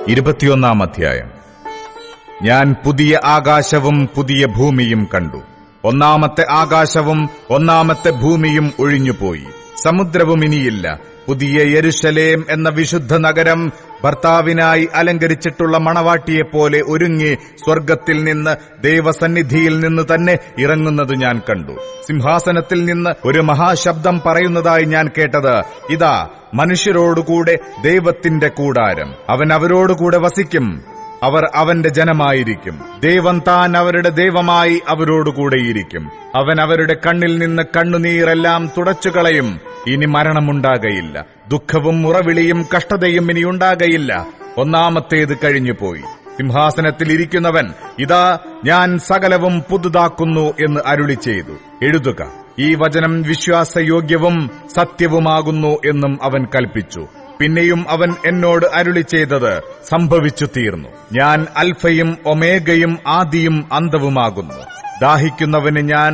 21 അധ്യായം. ഞാൻ പുതിയ ആകാശവും പുതിയ ഭൂമിയും കണ്ടു. ഒന്നാമത്തെ ആകാശവും ഒന്നാമത്തെ ഭൂമിയും ഒഴിഞ്ഞുപോയി, സമുദ്രവും ഇനിയില്ല. പുതിയ യെരുശലേം എന്ന വിശുദ്ധ നഗരം ഭർത്താവിനായി അലങ്കരിച്ചിട്ടുള്ള മണവാട്ടിയെപ്പോലെ ഒരുങ്ങി സ്വർഗ്ഗത്തിൽ നിന്ന് ദൈവസന്നിധിയിൽ നിന്ന് തന്നെ ഇറങ്ങുന്നത് ഞാൻ കണ്ടു. സിംഹാസനത്തിൽ നിന്ന് ഒരു മഹാശബ്ദം പറയുന്നതായി ഞാൻ കേട്ടത്, ഇതാ മനുഷ്യരോടുകൂടെ ദൈവത്തിന്റെ കൂടാരം, അവൻ അവരോടുകൂടെ വസിക്കും, അവർ അവന്റെ ജനമായിരിക്കും. ദൈവം താൻ അവരുടെ ദൈവമായി അവരോടുകൂടെയിരിക്കും. അവൻ അവരുടെ കണ്ണിൽ നിന്ന് കണ്ണുനീരെല്ലാം തുടച്ചുകളയും. ഇനി മരണമുണ്ടാകയില്ല, ദുഃഖവും മുറവിളിയും കഷ്ടതയും ഇനി ഉണ്ടാകയില്ല. ഒന്നാമത്തേത് കഴിഞ്ഞുപോയി. സിംഹാസനത്തിൽ ഇരിക്കുന്നവൻ, ഇതാ ഞാൻ സകലവും പുതുതാക്കുന്നു എന്ന് അരുളി ചെയ്തു. എഴുതുക, ഈ വചനം വിശ്വാസയോഗ്യവും സത്യവുമാകുന്നു എന്നും അവൻ കൽപ്പിച്ചു. പിന്നെയും അവൻ എന്നോട് അരുളി ചെയ്തത് സംഭവിച്ചു തീർന്നു. ഞാൻ അൽഫയും ഒമേഗയും ആദിയും അന്തവുമാകുന്നു. ദാഹിക്കുന്നവന് ഞാൻ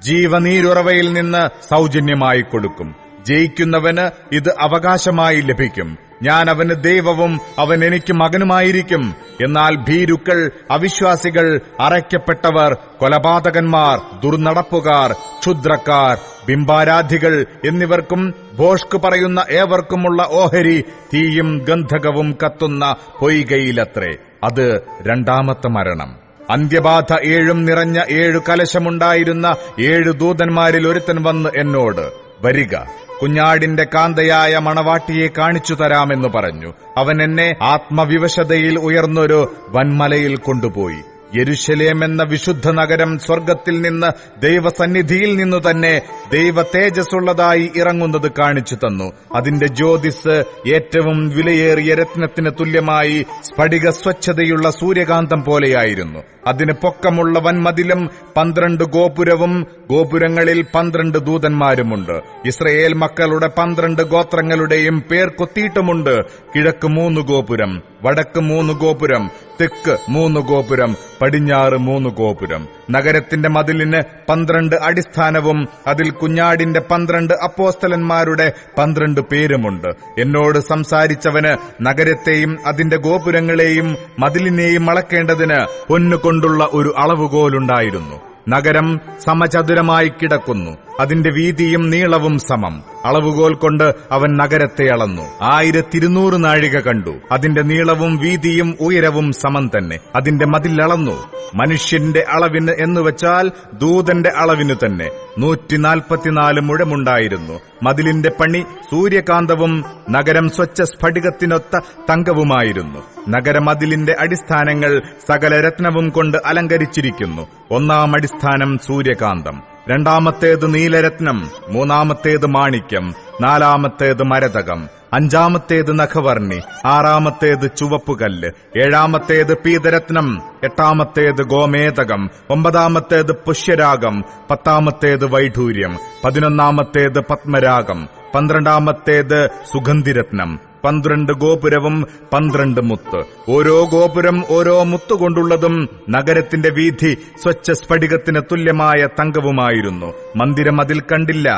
ജീവനീരുറവയിൽ നിന്ന് സൗജന്യമായി കൊടുക്കും. ജയിക്കുന്നവന് ഇത് അവകാശമായി ലഭിക്കും. ഞാൻ അവന് ദൈവവും അവൻ എനിക്ക് മകനുമായിരിക്കും. എന്നാൽ ഭീരുക്കൾ, അവിശ്വാസികൾ, അറയ്ക്കപ്പെട്ടവർ, കൊലപാതകന്മാർ, ദുർനടപ്പുകാർ, ക്ഷുദ്രക്കാർ, ബിംബാരാധികൾ എന്നിവർക്കും ഭോഷ്ക് പറയുന്ന ഏവർക്കുമുള്ള ഓഹരി തീയും ഗന്ധകവും കത്തുന്ന പൊയ്കയിലത്രേ. അത് രണ്ടാമത്തെ മരണം. അന്ത്യബാധ 7 നിറഞ്ഞ 7 കലശമുണ്ടായിരുന്ന 7 ദൂതന്മാരിൽ ഒരുത്തൻ വന്ന് എന്നോട്, വരിക, കുഞ്ഞാടിന്റെ കാന്തയായ മണവാട്ടിയെ കാണിച്ചു തരാമെന്ന് പറഞ്ഞു. അവൻ എന്നെ ആത്മവിവശതയിൽ ഉയർന്നൊരു വൻമലയിൽ കൊണ്ടുപോയി. യെരുശലേം എന്ന വിശുദ്ധ നഗരം സ്വർഗ്ഗത്തിൽ നിന്ന് ദൈവസന്നിധിയിൽ നിന്നു തന്നെ ദൈവ തേജസ്സുള്ളതായി ഇറങ്ങുന്നത് കാണിച്ചു തന്നു. അതിന്റെ ജ്യോതിസ് ഏറ്റവും വിലയേറിയ രത്നത്തിന് തുല്യമായി സ്ഫടിക സ്വച്ഛതയുള്ള സൂര്യകാന്തം പോലെയായിരുന്നു. അതിന് പൊക്കമുള്ള വൻമതിലും 12 ഗോപുരവും ഗോപുരങ്ങളിൽ 12 ദൂതന്മാരുമുണ്ട്. ഇസ്രയേൽ മക്കളുടെ 12 ഗോത്രങ്ങളുടെയും പേർ കൊത്തിയിട്ടുമുണ്ട്. കിഴക്ക് 3 ഗോപുരം, വടക്ക് 3 ഗോപുരം, തെക്ക് 3 ഗോപുരം, പടിഞ്ഞാറ് 3 ഗോപുരം. നഗരത്തിന്റെ മതിലിന് 12 അടിസ്ഥാനവും അതിൽ കുഞ്ഞാടിന്റെ 12 അപ്പോസ്തലന്മാരുടെ 12 പേരുമുണ്ട്. എന്നോട് സംസാരിച്ചവന് നഗരത്തെയും അതിന്റെ ഗോപുരങ്ങളെയും മതിലിനെയും അളക്കേണ്ടതിന് പൊന്നുകൊണ്ടുള്ള ഒരു അളവുകോലുണ്ടായിരുന്നു. നഗരം സമചതുരമായി കിടക്കുന്നു, അതിന്റെ വീതിയും നീളവും സമം. അളവുകോൽ കൊണ്ട് അവൻ നഗരത്തെ അളന്നു. 1200 നാഴിക കണ്ടു. അതിന്റെ നീളവും വീതിയും ഉയരവും സമം തന്നെ. അതിന്റെ മതിൽ അളന്നു. മനുഷ്യന്റെ അളവിന് എന്നുവെച്ചാൽ ദൂതന്റെ അളവിനു തന്നെ 144 മുഴമുണ്ടായിരുന്നു. മതിലിന്റെ പണി സൂര്യകാന്തവും നഗരം സ്വച്ഛ സ്ഫടികത്തിനൊത്ത തങ്കവുമായിരുന്നു. നഗരമതിലിന്റെ അടിസ്ഥാനങ്ങൾ സകല രത്നവും കൊണ്ട് അലങ്കരിച്ചിരിക്കുന്നു. 1-ാം അടിസ്ഥാനം സൂര്യകാന്തം, 2-ാമത്തേത് നീലരത്നം, 3-ാമത്തേത് മാണിക്യം, 4-ാമത്തേത് മരതകം, 5-ാമത്തേത് നഖവർണി, 6-ാമത്തേത് ചുവപ്പുകല്ല്, 7-ാമത്തേത് പീതരത്നം, 8-ാമത്തേത് ഗോമേതകം, 9-ാമത്തേത് പുഷ്യരാഗം, 10-ാമത്തേത് വൈഢൂര്യം, 11-ാമത്തേത് പത്മരാഗം, 12-ാമത്തേത് സുഗന്ധിരത്നം. 12 ഗോപുരവും 12 മുത്ത്. ഓരോ ഗോപുരം ഓരോ മുത്തുകൊണ്ടുള്ളതും നഗരത്തിന്റെ വീഥി സ്വച്ഛ സ്ഫടികത്തിന് തുല്യമായ തങ്കവുമായിരുന്നു. മന്ദിരം അതിൽ കണ്ടില്ല.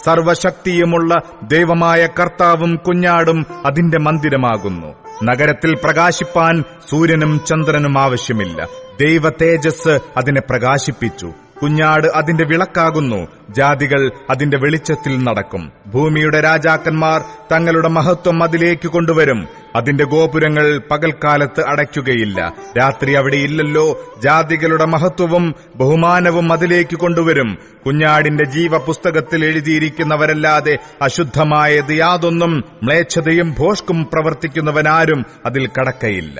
സർവശക്തിയുമുള്ള ദൈവമായ കർത്താവും കുഞ്ഞാടും അതിന്റെ മന്ദിരമാകുന്നു. നഗരത്തിൽ പ്രകാശിപ്പാൻ സൂര്യനും ചന്ദ്രനും ആവശ്യമില്ല. ദൈവ തേജസ് അതിനെ പ്രകാശിപ്പിച്ചു. കുഞ്ഞാട് അതിന്റെ വിളക്കാകുന്നു. ജാതികൾ അതിന്റെ വെളിച്ചത്തിൽ നടക്കും. ഭൂമിയുടെ രാജാക്കന്മാർ തങ്ങളുടെ മഹത്വം അതിലേക്ക് കൊണ്ടുവരും. അതിന്റെ ഗോപുരങ്ങൾ പകൽക്കാലത്ത് അടയ്ക്കുകയില്ല. രാത്രി അവിടെ ഇല്ലല്ലോ. ജാതികളുടെ മഹത്വവും ബഹുമാനവും അതിലേക്ക് കൊണ്ടുവരും. കുഞ്ഞാടിന്റെ ജീവപുസ്തകത്തിൽ എഴുതിയിരിക്കുന്നവരല്ലാതെ അശുദ്ധമായത് യാതൊന്നും മ്ലേച്ഛതയും ഭോഷ്കും പ്രവർത്തിക്കുന്നവനാരും അതിൽ കടക്കയില്ല.